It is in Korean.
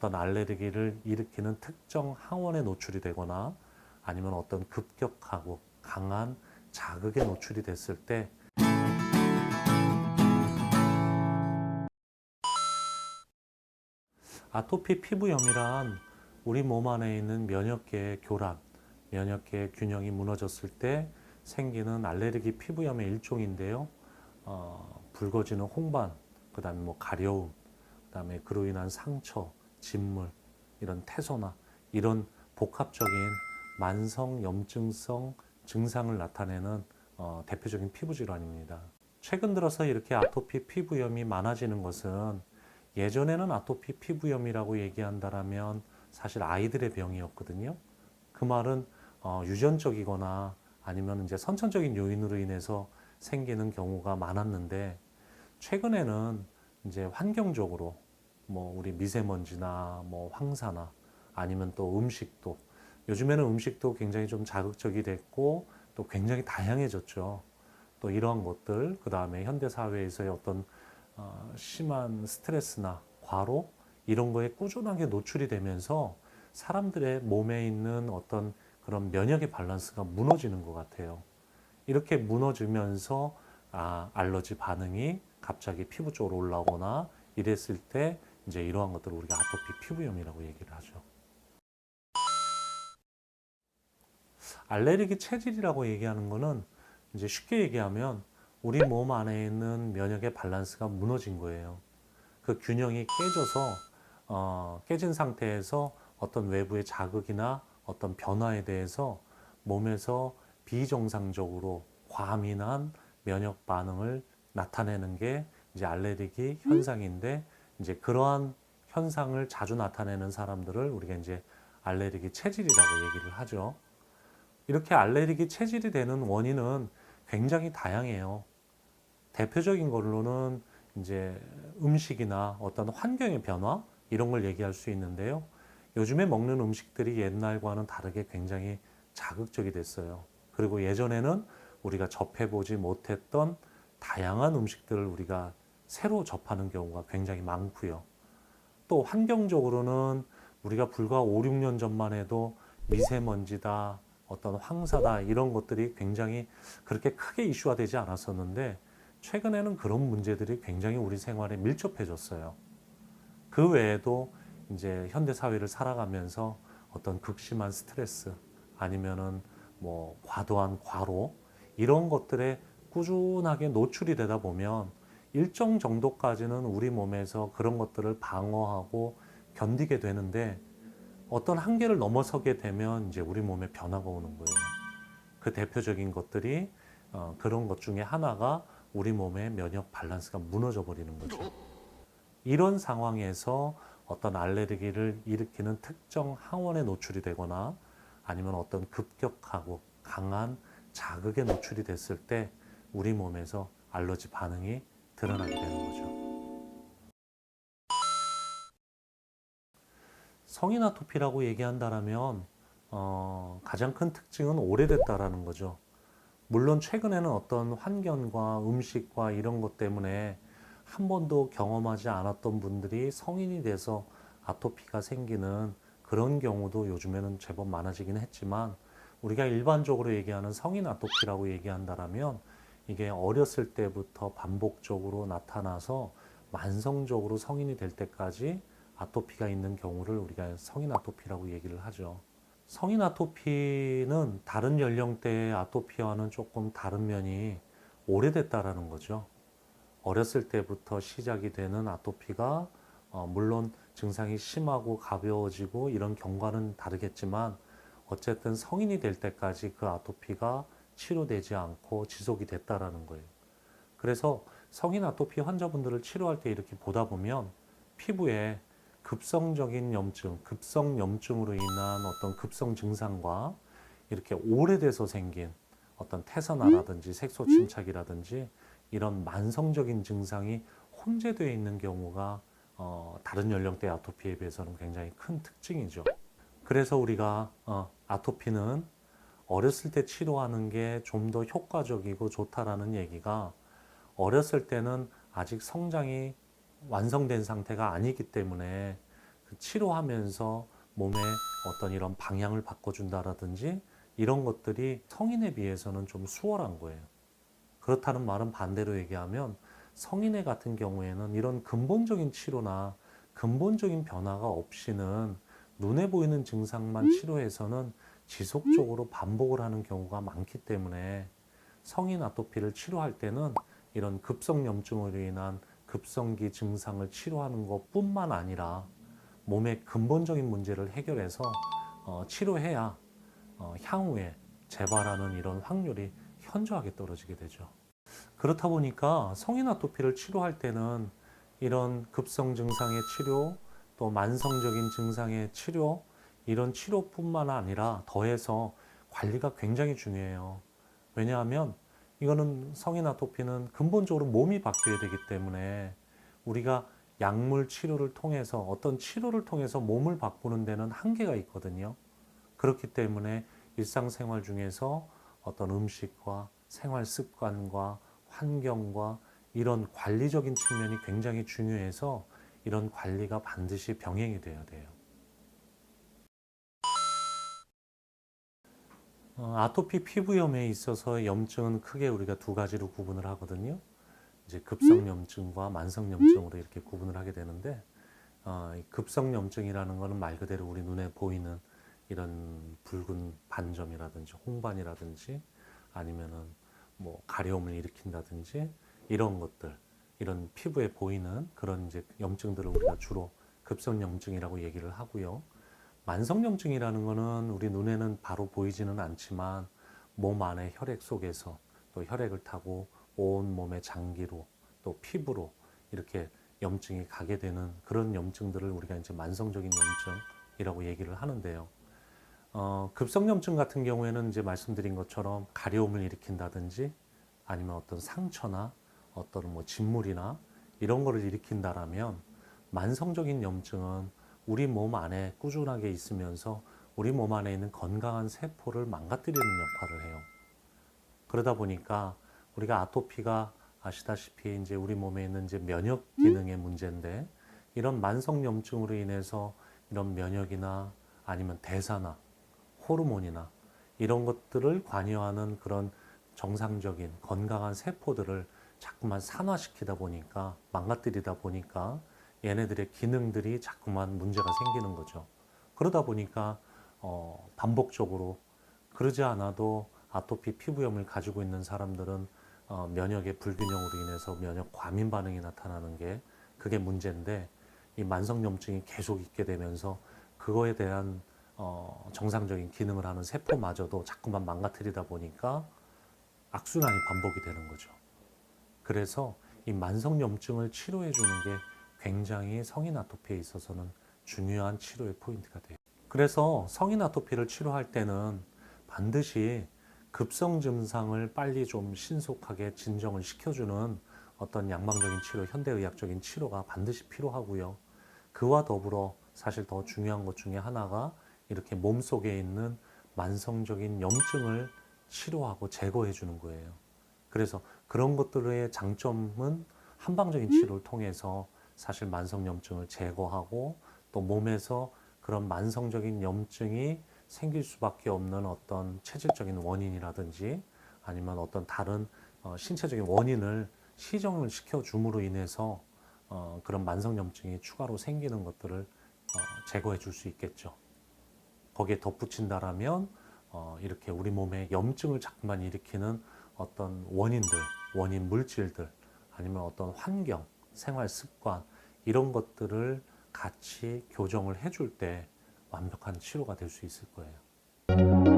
어떤 알레르기를 일으키는 특정 항원에 노출이 되거나 아니면 어떤 급격하고 강한 자극에 노출이 됐을 때 아토피 피부염이란 우리 몸 안에 있는 면역계의 교란, 면역계의 균형이 무너졌을 때 생기는 알레르기 피부염의 일종인데요. 붉어지는 홍반, 그 다음에 뭐 가려움, 그 다음에 그로 인한 상처, 진물, 이런 태소나 이런 복합적인 만성 염증성 증상을 나타내는 대표적인 피부 질환입니다. 최근 들어서 이렇게 아토피 피부염이 많아지는 것은 예전에는 아토피 피부염이라고 얘기한다라면 사실 아이들의 병이었거든요. 그 말은 유전적이거나 아니면 이제 선천적인 요인으로 인해서 생기는 경우가 많았는데 최근에는 이제 환경적으로 뭐 우리 미세먼지나 뭐 황사나 아니면 또 음식도 요즘에는 음식도 굉장히 좀 자극적이 됐고 또 굉장히 다양해졌죠. 또 이러한 것들 그 다음에 현대 사회에서의 어떤 심한 스트레스나 과로 이런 거에 꾸준하게 노출이 되면서 사람들의 몸에 있는 어떤 그런 면역의 밸런스가 무너지는 것 같아요. 이렇게 무너지면서 알러지 반응이 갑자기 피부 쪽으로 올라오거나 이랬을 때 이제 이러한 것들을 우리가 아토피 피부염이라고 얘기를 하죠. 알레르기 체질이라고 얘기하는 거는 이제 쉽게 얘기하면 우리 몸 안에 있는 면역의 밸런스가 무너진 거예요. 그 균형이 깨져서 깨진 상태에서 어떤 외부의 자극이나 어떤 변화에 대해서 몸에서 비정상적으로 과민한 면역 반응을 나타내는 게 이제 알레르기 현상인데 이제 그러한 현상을 자주 나타내는 사람들을 우리가 이제 알레르기 체질이라고 얘기를 하죠. 이렇게 알레르기 체질이 되는 원인은 굉장히 다양해요. 대표적인 걸로는 이제 음식이나 어떤 환경의 변화 이런 걸 얘기할 수 있는데요. 요즘에 먹는 음식들이 옛날과는 다르게 굉장히 자극적이 됐어요. 그리고 예전에는 우리가 접해보지 못했던 다양한 음식들을 우리가 새로 접하는 경우가 굉장히 많고요. 또 환경적으로는 우리가 불과 5, 6년 전만 해도 미세먼지다, 어떤 황사다 이런 것들이 굉장히 그렇게 크게 이슈화 되지 않았었는데 최근에는 그런 문제들이 굉장히 우리 생활에 밀접해졌어요. 그 외에도 이제 현대 사회를 살아가면서 어떤 극심한 스트레스 아니면은 뭐 과도한 과로 이런 것들에 꾸준하게 노출이 되다 보면 일정 정도까지는 우리 몸에서 그런 것들을 방어하고 견디게 되는데 어떤 한계를 넘어서게 되면 이제 우리 몸에 변화가 오는 거예요. 그 대표적인 것들이 그런 것 중에 하나가 우리 몸의 면역 밸런스가 무너져 버리는 거죠. 이런 상황에서 어떤 알레르기를 일으키는 특정 항원에 노출이 되거나 아니면 어떤 급격하고 강한 자극에 노출이 됐을 때 우리 몸에서 알러지 반응이 드러나게 되는 거죠. 성인 아토피라고 얘기한다라면 가장 큰 특징은 오래됐다라는 거죠. 물론 최근에는 어떤 환경과 음식과 이런 것 때문에 한 번도 경험하지 않았던 분들이 성인이 돼서 아토피가 생기는 그런 경우도 요즘에는 제법 많아지긴 했지만 우리가 일반적으로 얘기하는 성인 아토피라고 얘기한다라면 이게 어렸을 때부터 반복적으로 나타나서 만성적으로 성인이 될 때까지 아토피가 있는 경우를 우리가 성인 아토피라고 얘기를 하죠. 성인 아토피는 다른 연령대의 아토피와는 조금 다른 면이 오래됐다라는 거죠. 어렸을 때부터 시작이 되는 아토피가 물론 증상이 심하고 가벼워지고 이런 경과는 다르겠지만 어쨌든 성인이 될 때까지 그 아토피가 치료되지 않고 지속이 됐다라는 거예요. 그래서 성인 아토피 환자분들을 치료할 때 이렇게 보다 보면 피부에 급성적인 염증, 급성 염증으로 인한 어떤 급성 증상과 이렇게 오래돼서 생긴 어떤 태산화라든지 색소 침착이라든지 이런 만성적인 증상이 혼재되어 있는 경우가 다른 연령대 아토피에 비해서는 굉장히 큰 특징이죠. 그래서 우리가 아토피는 어렸을 때 치료하는 게 좀 더 효과적이고 좋다라는 얘기가 어렸을 때는 아직 성장이 완성된 상태가 아니기 때문에 치료하면서 몸에 어떤 이런 방향을 바꿔준다라든지 이런 것들이 성인에 비해서는 좀 수월한 거예요. 그렇다는 말은 반대로 얘기하면 성인의 같은 경우에는 이런 근본적인 치료나 근본적인 변화가 없이는 눈에 보이는 증상만 치료해서는 지속적으로 반복을 하는 경우가 많기 때문에 성인 아토피를 치료할 때는 이런 급성염증으로 인한 급성기 증상을 치료하는 것뿐만 아니라 몸의 근본적인 문제를 해결해서 치료해야 향후에 재발하는 이런 확률이 현저하게 떨어지게 되죠. 그렇다 보니까 성인 아토피를 치료할 때는 이런 급성 증상의 치료, 또 만성적인 증상의 치료, 이런 치료뿐만 아니라 더해서 관리가 굉장히 중요해요. 왜냐하면 이거는 성인 아토피는 근본적으로 몸이 바뀌어야 되기 때문에 우리가 약물 치료를 통해서 어떤 치료를 통해서 몸을 바꾸는 데는 한계가 있거든요. 그렇기 때문에 일상생활 중에서 어떤 음식과 생활 습관과 환경과 이런 관리적인 측면이 굉장히 중요해서 이런 관리가 반드시 병행이 되어야 돼요. 아토피 피부염에 있어서 염증은 크게 우리가 두 가지로 구분을 하거든요. 이제 급성염증과 만성염증으로 이렇게 구분을 하게 되는데, 이 급성염증이라는 것은 말 그대로 우리 눈에 보이는 이런 붉은 반점이라든지 홍반이라든지 아니면은 뭐 가려움을 일으킨다든지 이런 것들, 이런 피부에 보이는 그런 이제 염증들을 우리가 주로 급성염증이라고 얘기를 하고요. 만성염증이라는 거는 우리 눈에는 바로 보이지는 않지만 몸 안의 혈액 속에서 또 혈액을 타고 온 몸의 장기로 또 피부로 이렇게 염증이 가게 되는 그런 염증들을 우리가 이제 만성적인 염증이라고 얘기를 하는데요. 급성염증 같은 경우에는 이제 말씀드린 것처럼 가려움을 일으킨다든지 아니면 어떤 상처나 어떤 뭐 진물이나 이런 거를 일으킨다라면 만성적인 염증은 우리 몸 안에 꾸준하게 있으면서 우리 몸 안에 있는 건강한 세포를 망가뜨리는 역할을 해요. 그러다 보니까 우리가 아토피가 아시다시피 이제 우리 몸에 있는 이제 면역 기능의 문제인데 이런 만성 염증으로 인해서 이런 면역이나 아니면 대사나 호르몬이나 이런 것들을 관여하는 그런 정상적인 건강한 세포들을 자꾸만 산화시키다 보니까 망가뜨리다 보니까 얘네들의 기능들이 자꾸만 문제가 생기는 거죠. 그러다 보니까 반복적으로 그러지 않아도 아토피 피부염을 가지고 있는 사람들은 면역의 불균형으로 인해서 면역 과민 반응이 나타나는 게 그게 문제인데 이 만성염증이 계속 있게 되면서 그거에 대한 정상적인 기능을 하는 세포마저도 자꾸만 망가뜨리다 보니까 악순환이 반복이 되는 거죠. 그래서 이 만성염증을 치료해 주는 게 굉장히 성인 아토피에 있어서는 중요한 치료의 포인트가 돼요. 그래서 성인 아토피를 치료할 때는 반드시 급성 증상을 빨리 좀 신속하게 진정을 시켜주는 어떤 양방적인 치료, 현대의학적인 치료가 반드시 필요하고요. 그와 더불어 사실 더 중요한 것 중에 하나가 이렇게 몸속에 있는 만성적인 염증을 치료하고 제거해 주는 거예요. 그래서 그런 것들의 장점은 한방적인 치료를 통해서 사실 만성염증을 제거하고 또 몸에서 그런 만성적인 염증이 생길 수밖에 없는 어떤 체질적인 원인이라든지 아니면 어떤 다른 신체적인 원인을 시정을 시켜줌으로 인해서 그런 만성염증이 추가로 생기는 것들을 제거해 줄 수 있겠죠. 거기에 덧붙인다라면 이렇게 우리 몸에 염증을 자꾸만 일으키는 어떤 원인들, 원인 물질들 아니면 어떤 환경, 생활 습관 이런 것들을 같이 교정을 해줄 때 완벽한 치료가 될 수 있을 거예요.